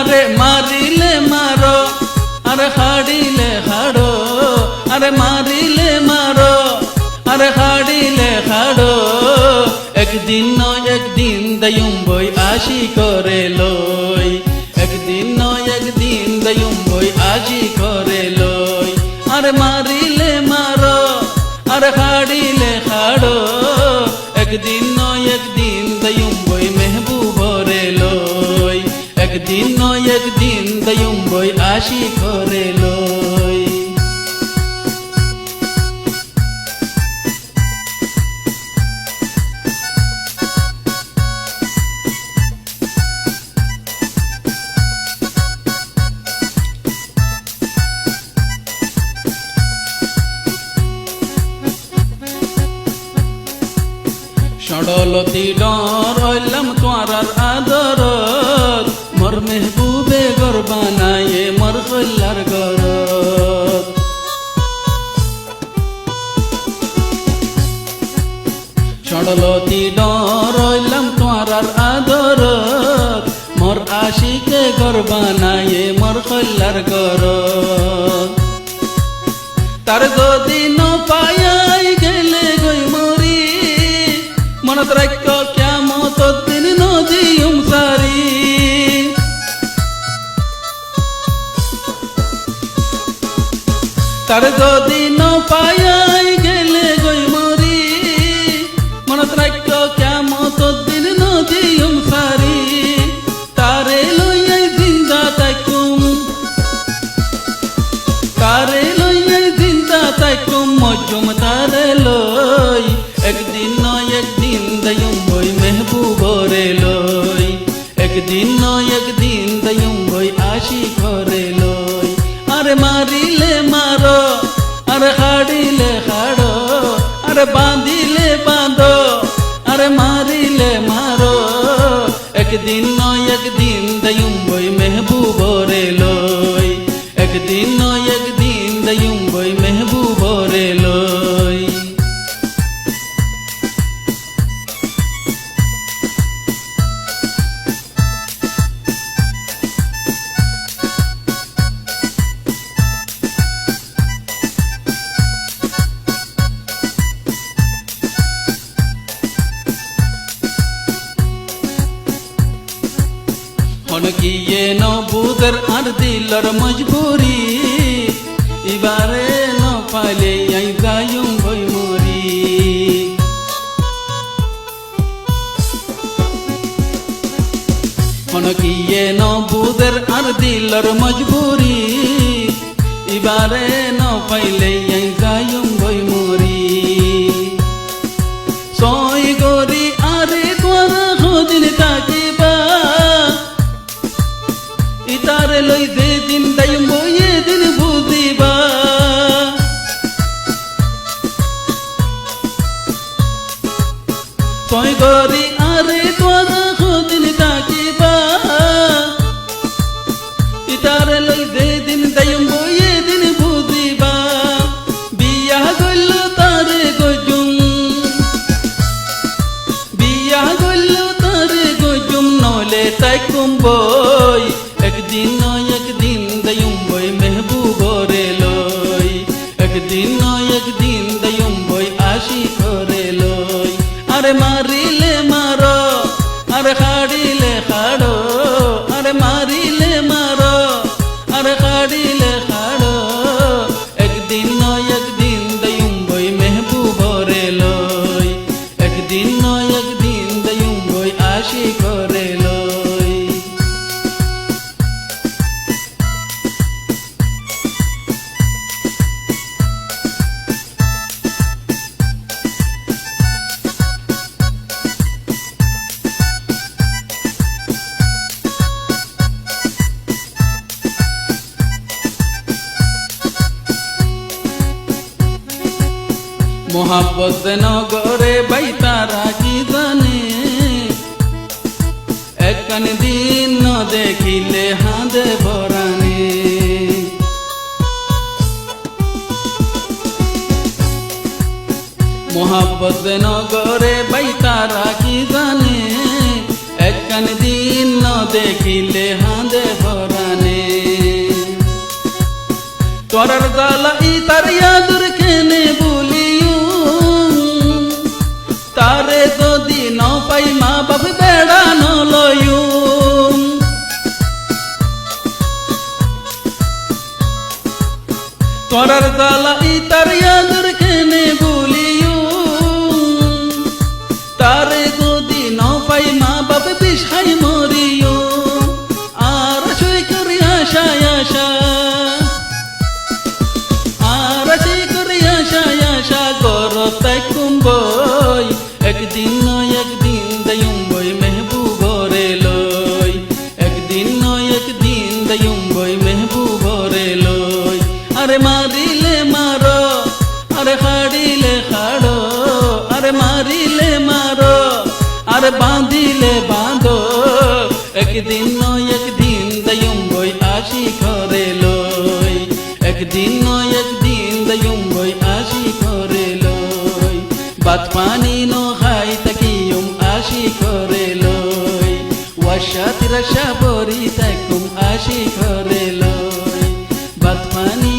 আরে মারিলে মারো আরে হাড়িলে হাড়ো আরে মারিলে মারো আরে হাড়িলে হাড়ো একদিন নয় একদিন দয়ুম বই আসি করে লই একদিন নয় একদিন দয়ুম বই আসি করে লই আরে মারিলে মারো আরে হাড়িলে হাড়ো একদিন নয় একদিন দয়ুম বই মেহবুবরে লই একদিন নয় একদিন দয়ুম বই আসি করে লই ষড়লতি ডর হইলাম তোমার আদর মোর মেহবুবে গরবানায়ে মোর কল্যার গর ষড়লতি ডর হইলাম তোমার আদর মোর আশিকে গরবানায়ে মোর কল্যার গর তার যদি ন পায়াই গেলে গই মরি মনত রাখ্য কিয়ামত দিন নদিয়ুম সারি তার যদি ন পায়াই গেলে গই মরি মনত রাখ্য কিয়ামত দিন নদিয়ুম সারি তারে লইয়াই জিন্দা তাকুম তারে লইয়াই জিন্দা তাকুম মজুম তারে লই একদিন নয় একদিন দয়ুম বই মেহবুবরে লই একদিন নয় একদিন দয়ুম বই আসি করে লই আরে মারিলে মারো আরে হাড়িলে হাড়ো আরে বাঁধিলে বাঁধো আরে মারিলে মারো একদিন নয় একদিন দয়ুম বই মেহবুবরে লই একদিন নয় একদিন দয়ুম বই মেহবুবরে লই গিয়ে নবুদের আর দিলর মজবুরি এবারে ন পাইলে আই যায়ুম বই মরি গিয়ে নবুদের আর দিলর মজবুরি এবারে ন পাইলে আই যায়ুম বই মরি সই গরি আরে তোর হদিন তাকিবা ইতারে লই যে দিন দয়ুম বই দিন বুঝিবা সই গরি আরে তোর হদিন তাকিবা ইতারে লই যে দিন দয়ুম বই দিন বুঝিবা বিয়া গইল তারে গজুম বিয়া গইল তারে গজুম নলে তাইকুম বই একদিন নয় একদিন দয়ুম বই মেহবুবরে লই একদিন নয় একদিন দয়ুম বই আসি করে লই আরে মারিলে মারো আরে হাড়িলে হাড়ো আরে মারিলে মারো আরে হাড়িলে হাড়ো একদিন নয় একদিন দয়ুম বই মেহবুবরে লই একদিন নয় একদিন দয়ুম বই আসি করে লই মোহাব্বত নগরে বাইতারা কি জানে একখান দিন ন দেখিলে হাঁদে বরানে মোহাব্বত নগরে বাইতারা কি জানে একখান দিন ন দেখিলে হাঁদে বরানে তোরার জালা ইতার ইয়াদুর কেনে বলিও তারে যদি ন পাই মা বাপ বেড়া নলয়ু তোরার জালা ইতার ইয়াদুর কেনে বলিও তারে যদি ন পাই মা বাপ বিষাই মরিও আর সই করি আশায় আশা আর সই করি আশায় আশা গরতাই কুম্বই একদিন নয় একদিন দয়ুম্বই মেহবুবরে লই একদিন নয় একদিন দয়ুম্বই মেহবুবরে লই আরে মারিলে মারো আরে হাড়িলে হাড়ো আরে মারিলে মারো আরে বাঁধিলে বাঁধো একদিন নয় একদিন দয়ুম্বই আসি করে লই একদিন নয় একদিন দয়ুম্বই আসি করে লই বাত পানি নো হাই তাকিয়ুম আসি করে লই ওয়াশাত রশা বরি তাকুম আসি করে লই বাত পানি